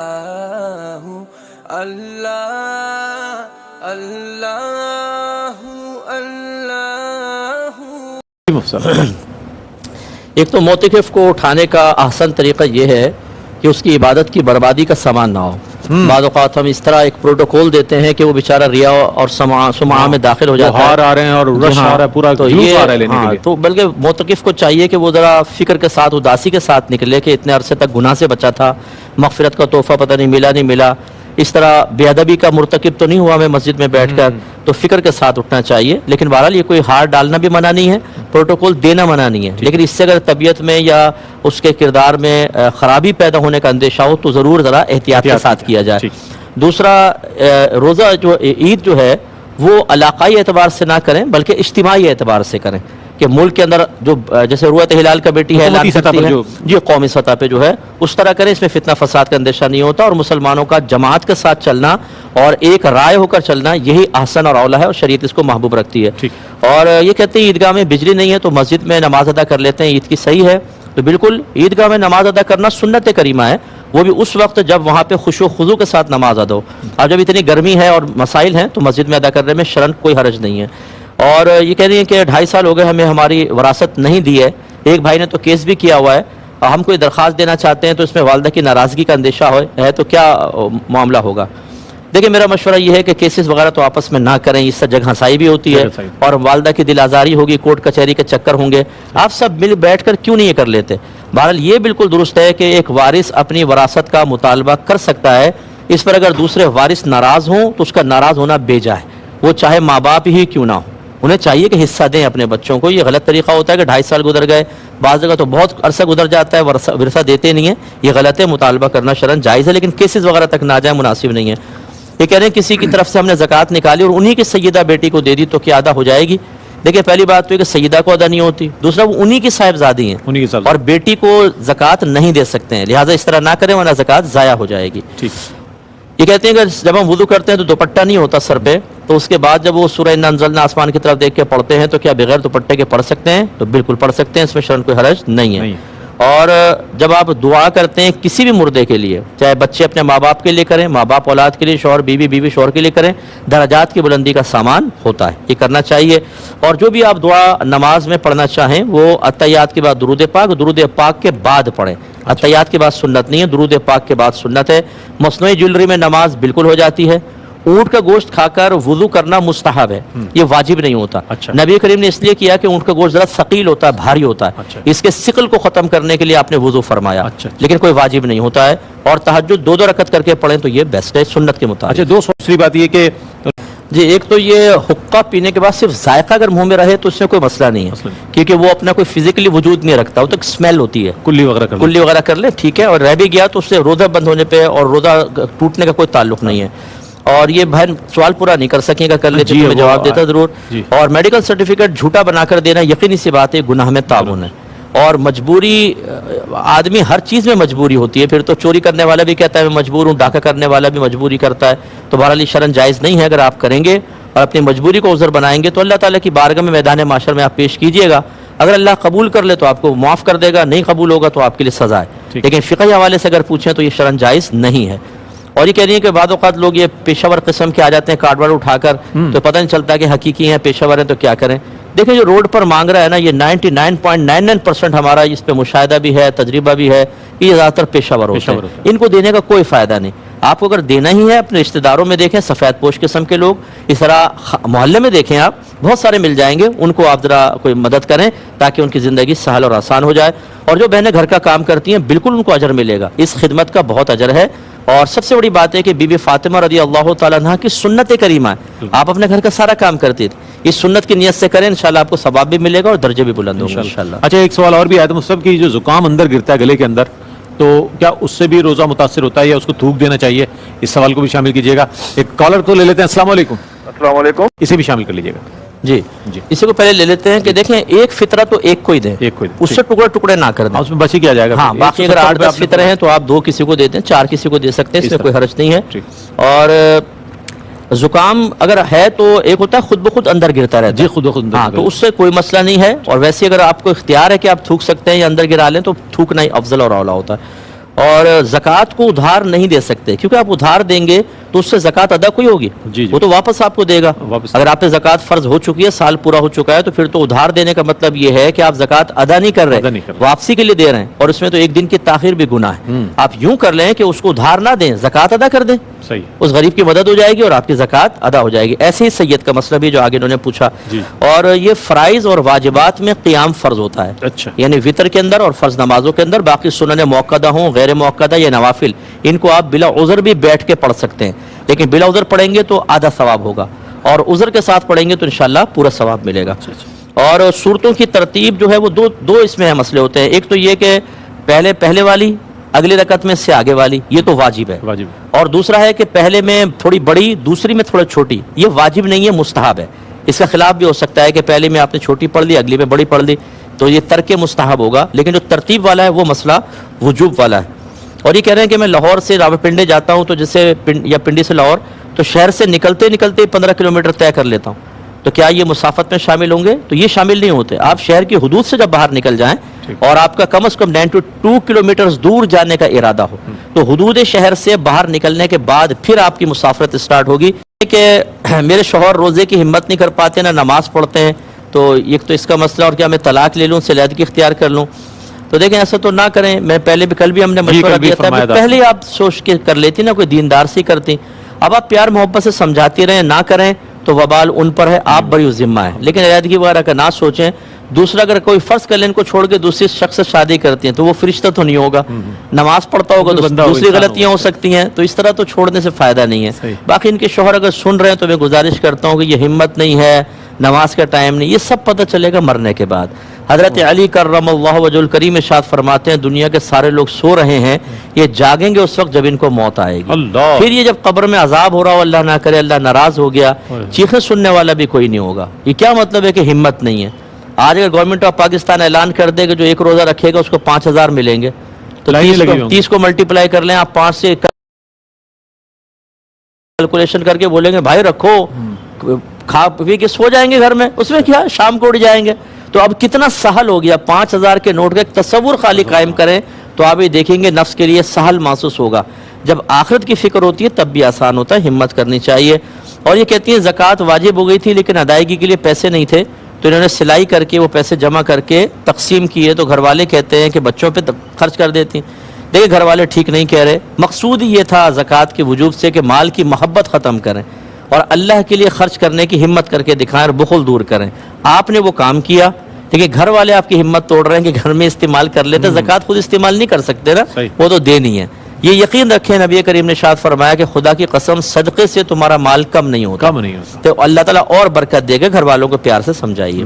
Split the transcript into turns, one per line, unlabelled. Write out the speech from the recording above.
ایک تو موتقف کو اٹھانے کا احسن طریقہ یہ ہے کہ اس کی عبادت کی بربادی کا سامان نہ ہو. بعض اوقات ہم اس طرح ایک پروٹوکول دیتے ہیں کہ وہ بیچارہ ریا اور سماع میں داخل ہو جاتا ہے,
ہار آ رہے ہیں اور رش آ رہا ہے, پورا جلوس آ رہا ہے لینے کے لیے.
تو بلکہ موتقف کو چاہیے کہ وہ ذرا فکر کے ساتھ, اداسی کے ساتھ نکلے کہ اتنے عرصے تک گناہ سے بچا تھا, مغفرت کا تحفہ پتہ نہیں ملا, اس طرح بے ادبی کا مرتکب تو نہیں ہوا میں مسجد میں بیٹھ کر, تو فکر کے ساتھ اٹھنا چاہیے. لیکن بہرحال یہ کوئی ہار ڈالنا بھی منع نہیں ہے, پروٹوکول دینا منع نہیں ہے, لیکن اس سے اگر طبیعت میں یا اس کے کردار میں خرابی پیدا ہونے کا اندیشہ ہو تو ضرور ذرا احتیاط کے ساتھ کیا جائے. دوسرا, روزہ جو عید جو ہے وہ علاقائی اعتبار سے نہ کریں بلکہ اجتماعی اعتبار سے کریں, کہ ملک کے اندر جو جیسے رؤیت ہلال کمیٹی ہے جی قومی سطح پہ جو ہے اس طرح کریں, اس میں فتنہ فساد کا اندیشہ نہیں ہوتا, اور مسلمانوں کا جماعت کے ساتھ چلنا اور ایک رائے ہو کر چلنا یہی احسن اور اولیٰ ہے, اور شریعت اس کو محبوب رکھتی ہے. اور یہ کہتے ہیں عیدگاہ میں بجلی نہیں ہے تو مسجد میں نماز ادا کر لیتے ہیں, عید کی صحیح ہے. تو بالکل عیدگاہ میں نماز ادا کرنا سنت کریمہ ہے, وہ بھی اس وقت جب وہاں پہ خشوع و خضوع کے ساتھ نماز ادا ہو. اب جب اتنی گرمی ہے اور مسائل ہیں تو مسجد میں ادا کرنے میں شرعاً کوئی حرج نہیں ہے. اور یہ کہہ رہی ہیں کہ 2.5 سال ہو گئے ہمیں ہماری وراثت نہیں دی ہے. ایک بھائی نے تو کیس بھی کیا ہوا ہے, ہم کوئی درخواست دینا چاہتے ہیں تو اس میں والدہ کی ناراضگی کا اندیشہ ہے تو کیا معاملہ ہوگا؟ دیکھیں میرا مشورہ یہ ہے کہ کیسز وغیرہ تو آپس میں نہ کریں, اس سے جگ ہنسائی بھی ہوتی ہے اور والدہ کی دل آزاری ہوگی, کورٹ کچہری کے چکر ہوں گے. آپ سب مل بیٹھ کر کیوں نہیں یہ کر لیتے؟ بہرحال یہ بالکل درست ہے کہ ایک وارث اپنی وراثت کا مطالبہ کر سکتا ہے, اس پر اگر دوسرے وارث ناراض ہوں تو اس کا ناراض ہونا بیجا ہے, وہ چاہے ماں باپ ہی کیوں نہ ہو. انہیں چاہیے کہ حصہ دیں اپنے بچوں کو. یہ غلط طریقہ ہوتا ہے کہ 2.5 سال گزر گئے, بعض جگہ تو بہت عرصہ گزر جاتا ہے, ورثہ دیتے نہیں ہیں, یہ غلط ہے. مطالبہ کرنا شرعاً جائز ہے لیکن کیسز وغیرہ تک نہ جائیں, مناسب نہیں ہے. یہ کہہ رہے ہیں کسی کی طرف سے ہم نے زکوٰۃ نکالی اور انہی کی سیدہ بیٹی کو دے دی تو کیا ادا ہو جائے گی؟ دیکھیں پہلی بات تو یہ کہ سیدہ کو ادا نہیں ہوتی, دوسرا وہ انہی کی صاحبزادی ہیں اور بیٹی کو زکوٰۃ نہیں دے سکتے ہیں, لہٰذا اس طرح نہ کریں ورنہ زکوٰۃ ضائع ہو جائے گی. یہ کہتے ہیں کہ جب ہم وضو کرتے ہیں تو دوپٹہ نہیں ہوتا سر پہ, تو اس کے بعد جب وہ سورہ انا انزلنا آسمان کی طرف دیکھ کے پڑھتے ہیں تو کیا بغیر دوپٹے کے پڑھ سکتے ہیں؟ تو بالکل پڑھ سکتے ہیں, اس میں شرعاً کوئی حرج نہیں ہے. اور جب آپ دعا کرتے ہیں کسی بھی مردے کے لیے, چاہے بچے اپنے ماں باپ کے لیے کریں, ماں باپ اولاد کے لیے, شوہر بیوی شوہر کے لیے کریں, درجات کی بلندی کا سامان ہوتا ہے, یہ کرنا چاہیے. اور جو بھی آپ دعا نماز میں پڑھنا چاہیں وہ اتحیات کے بعد درود پاک کے بعد پڑھیں. اتحیات کے بعد سنت نہیں ہے, درود پاک کے بعد سنت ہے. مصنوعی جویلری میں نماز بالکل ہو جاتی ہے. اونٹ کا گوشت کھا کر وضو کرنا مستحب ہے, یہ واجب نہیں ہوتا. نبی کریم نے اس لیے کیا کہ اونٹ کا گوشت ذرا ثقیل ہوتا ہے, بھاری ہوتا ہے, اس کے ثقل کو ختم کرنے کے لیے آپ نے وضو فرمایا, لیکن کوئی واجب نہیں ہوتا ہے. اور تہجد 2 رکعت کر کے پڑھیں تو یہ بیسٹ ہے سنت کے مطابق.
دوسری بات یہ کہ
جی ایک تو یہ حقہ پینے کے بعد صرف ذائقہ اگر منہ میں رہے تو اس میں کوئی مسئلہ نہیں ہے, کیونکہ وہ اپنا کوئی فزیکلی وجود نہیں رکھتا, وہ تو اسمیل ہوتی ہے. کلی وغیرہ کر لیں ٹھیک ہے, اور رہ بھی گیا تو اس سے روزہ بند ہونے پہ اور روزہ ٹوٹنے کا کوئی تعلق نہیں ہے. اور یہ بہن سوال پورا نہیں کر سکیں گا, کر لیتے میں جواب دیتا ضرور. اور میڈیکل سرٹیفکیٹ جھوٹا بنا کر دینا یقینی سی بات ہے گناہ میں تعاون ہے. اور مجبوری, آدمی ہر چیز میں مجبوری ہوتی ہے, پھر تو چوری کرنے والا بھی کہتا ہے میں مجبور ہوں, ڈاکہ کرنے والا بھی مجبوری کرتا ہے. تو بہرحال شرعاً جائز نہیں ہے. اگر آپ کریں گے اور اپنی مجبوری کو عذر بنائیں گے تو اللہ تعالیٰ کی بارگاہ میں میدان معاشر میں آپ پیش کیجئے گا. اگر اللہ قبول کر لے تو آپ کو معاف کر دے گا, نہیں قبول ہوگا تو آپ کے لیے سزا ہے. لیکن فقہی حوالے سے اگر پوچھیں تو یہ شرعاً جائز نہیں ہے. اور یہ کہہ رہی ہیں کہ بعض اوقات لوگ یہ پیشہ ور قسم کے آ جاتے ہیں کارڈ وارڈ اٹھا کر, تو پتہ نہیں چلتا کہ حقیقی ہیں پیشہ ور ہیں تو کیا کریں. دیکھیں جو روڈ پر مانگ رہا ہے نا, یہ 99.99% ہمارا اس پہ مشاہدہ بھی ہے, تجربہ بھی ہے, یہ زیادہ تر پیشہ ور ہوتے ہیں. ان کو دینے کا کوئی فائدہ نہیں. آپ کو اگر دینا ہی ہے اپنے رشتہ داروں میں دیکھیں سفید پوش قسم کے لوگ, اس طرح محلے میں دیکھیں آپ بہت سارے مل جائیں گے, ان کو آپ ذرا کوئی مدد کریں تاکہ ان کی زندگی سہل اور آسان ہو جائے. اور جو بہنیں گھر کا کام کرتی ہیں بالکل ان کو اجر ملے گا, اس خدمت کا بہت اجر ہے. اور سب سے بڑی بات ہے کہ بی بی فاطمہ رضی اللہ تعالیٰ عنہ کی سنت کریمہ ہے, آپ اپنے گھر کا سارا کام کرتے تھے, اس سنت کی نیت سے کریں, انشاءاللہ آپ کو ثواب بھی ملے گا اور درجے بھی بلند ہوں گے انشاءاللہ.
اچھا ایک سوال اور بھی آیا تھا مصطفیٰ کی, جو زکام اندر گرتا ہے گلے کے اندر, تو کیا اس سے بھی روزہ متاثر ہوتا ہے یا اس کو تھوک دینا چاہیے؟ اس سوال کو بھی شامل کیجیے گا. ایک کالر کو لے لیتے ہیں. السلام علیکم.
السلام علیکم.
اسے بھی شامل کر لیجیے گا.
جی اسی کو پہلے لے لیتے ہیں کہ دیکھیں ایک فطرہ تو ایک کو ہی دیں, اس سے ٹکڑے ٹکڑے نہ کر دیں,
اس میں بچ ہی کیا جائے گا.
ہاں باقی اگر 8-10 فطرے ہیں تو آپ 2 کسی کو دے دیں, 4 کسی کو دے سکتے ہیں, اس میں کوئی حرج نہیں ہے. اور زکام اگر ہے تو ایک ہوتا ہے خود بخود اندر گرتا رہتا ہے,
خود بخود,
ہاں تو اس سے کوئی مسئلہ نہیں ہے. اور ویسے اگر آپ کو اختیار ہے کہ آپ تھوک سکتے ہیں یا اندر گرا لیں تو تھوکنا ہی افضل اور اولیٰ ہوتا ہے. اور زکوٰۃ کو ادھار نہیں دے سکتے، کیونکہ آپ ادھار دیں گے تو اس سے زکوٰۃ ادا کوئی ہوگی،
جی جی
وہ تو واپس آپ کو دے گا۔
واپس
اگر آپ پہ زکوٰۃ فرض ہو چکی ہے، سال پورا ہو چکا ہے، تو پھر تو ادھار دینے کا مطلب یہ ہے کہ آپ زکوٰۃ ادا نہیں کر
ادا نہیں
رہے،
کر رہے۔
واپسی کے لیے دے رہے ہیں، اور اس میں تو ایک دن کی تاخیر بھی گناہ ہے۔ آپ یوں کر لیں کہ اس کو ادھار نہ دیں، زکوٰۃ ادا کر دیں،
صحیح
اس غریب کی مدد ہو جائے گی اور آپ کی زکوٰۃ ادا ہو جائے گی۔ ایسے ہی سید کا مسئلہ بھی جو آگے انہوں نے پوچھا،
جی۔
اور یہ فرائض اور واجبات میں قیام فرض ہوتا ہے،
اچھا
یعنی وطر کے اندر اور فرض نمازوں کے اندر، باقی سنن موقدہ ہوں، غیر موقدہ یا نوافل، ان کو آپ بلا عذر بھی بیٹھ کے پڑھ سکتے ہیں، لیکن بلا عذر پڑھیں گے تو آدھا ثواب ہوگا، اور عذر کے ساتھ پڑھیں گے تو انشاءاللہ پورا ثواب ملے گا۔ اور صورتوں کی ترتیب جو ہے وہ دو اس میں مسئلے ہوتے ہیں، ایک تو یہ کہ پہلے والی، اگلی رکعت میں سے آگے والی، یہ تو واجب ہے،
واجب
اور دوسرا ہے کہ پہلے میں تھوڑی بڑی، دوسری میں تھوڑا چھوٹی، یہ واجب نہیں ہے، مستحب ہے۔ اس کا خلاف بھی ہو سکتا ہے کہ پہلے میں آپ نے چھوٹی پڑھ لی، اگلی میں بڑی پڑھ لی، تو یہ ترک مستحب ہوگا، لیکن جو ترتیب والا ہے وہ مسئلہ وجوب والا ہے۔ اور یہ کہہ رہے ہیں کہ میں لاہور سے راولپنڈی جاتا ہوں، تو جیسے یا پنڈی سے لاہور، تو شہر سے نکلتے 15 کلومیٹر طے کر لیتا ہوں، تو کیا یہ مسافت میں شامل ہوں گے؟ تو یہ شامل نہیں ہوتے۔ آپ شہر کی حدود سے جب باہر نکل جائیں اور آپ کا کم از کم 92 کلومیٹر دور جانے کا ارادہ ہو، تو حدود شہر سے باہر نکلنے کے بعد پھر آپ کی مسافرت اسٹارٹ ہوگی۔ کہ میرے شوہر روزے کی ہمت نہیں کر پاتے، نہ نماز پڑھتے ہیں، تو ایک تو اس کا مسئلہ، اور کیا میں طلاق لے لوں، اس سے علیحدگی اختیار کر لوں؟ تو دیکھیں ایسا تو نہ کریں۔ میں کل بھی ہم نے مشورہ دیا تھا، پہلے ہی آپ سوچ کے کر لیتی نا، کوئی دیندار سی کرتی۔ اب آپ پیار محبت سے سمجھاتی رہیں، نہ کریں تو وبال ان پر ہے، آپ بری ذمہ ہیں، لیکن علیحدگی وغیرہ کا نہ سوچیں۔ دوسرا، اگر کوئی فرض کر لیں ان کو چھوڑ کے دوسری شخص سے شادی کرتی ہیں تو وہ فرشتہ تو نہیں ہوگا، نماز پڑھتا ہوگا تو دوسری غلطیاں ہو سکتی ہیں، تو اس طرح تو چھوڑنے سے فائدہ نہیں ہے۔ باقی ان کے شوہر اگر سن رہے ہیں تو میں گزارش کرتا ہوں کہ یہ ہمت نہیں ہے، نماز کا ٹائم نہیں، یہ سب پتہ چلے گا مرنے کے بعد۔ حضرت علی کرم اللہ وجہ الکریم ارشاد فرماتے ہیں، دنیا کے سارے لوگ سو رہے ہیں، یہ جاگیں گے اس وقت جب ان کو موت آئے گی، پھر یہ جب قبر میں عذاب ہو رہا ہو، اللہ نہ کرے اللہ ناراض ہو گیا، چیخیں سننے والا بھی کوئی نہیں ہوگا۔ یہ کیا مطلب ہے کہ ہمت نہیں ہے؟ آج اگر گورنمنٹ آف پاکستان اعلان کر دے کہ جو ایک روزہ رکھے گا اس کو 5000 ملیں گے، تو 30 کو ملٹیپلائی کر لیں آپ، 5 سے کیلکولیشن کر کے بولیں گے بھائی رکھو، کھا پی کے سو جائیں گے گھر میں، اس میں کیا، شام کو اٹھ جائیں گے۔ تو اب کتنا سہل ہو گیا، 5000 کے نوٹ کا ایک تصور خالی قائم کریں تو آپ یہ دیکھیں گے نفس کے لیے سہل محسوس ہوگا۔ جب آخرت کی فکر ہوتی ہے تب بھی آسان ہوتا ہے، ہمت کرنی چاہیے۔ اور یہ کہتی ہیں زکوٰۃ واجب ہو گئی تھی لیکن ادائیگی کے لیے پیسے نہیں تھے، تو انہوں نے سلائی کر کے وہ پیسے جمع کر کے تقسیم کیے، تو گھر والے کہتے ہیں کہ بچوں پہ خرچ کر دیتی ہیں۔ دیکھیں گھر والے ٹھیک نہیں کہہ رہے، مقصود ہی یہ تھا زکوٰۃ کے وجوب سے کہ مال کی محبت ختم کریں اور اللہ کے لیے خرچ کرنے کی ہمت کر کے دکھائیں اور بخل دور کریں۔ آپ نے وہ کام کیا، دیکھیں گھر والے آپ کی ہمت توڑ رہے ہیں کہ گھر میں استعمال کر لیتے، زکوٰۃ خود استعمال نہیں کر سکتے نا، وہ تو دینی ہے۔ یہ یقین رکھیں، نبی کریم نے ارشاد فرمایا کہ خدا کی قسم صدقے سے تمہارا مال کم نہیں ہوتا، تو اللہ تعالیٰ اور برکت دے گا۔ گھر والوں کو پیار سے سمجھائیے۔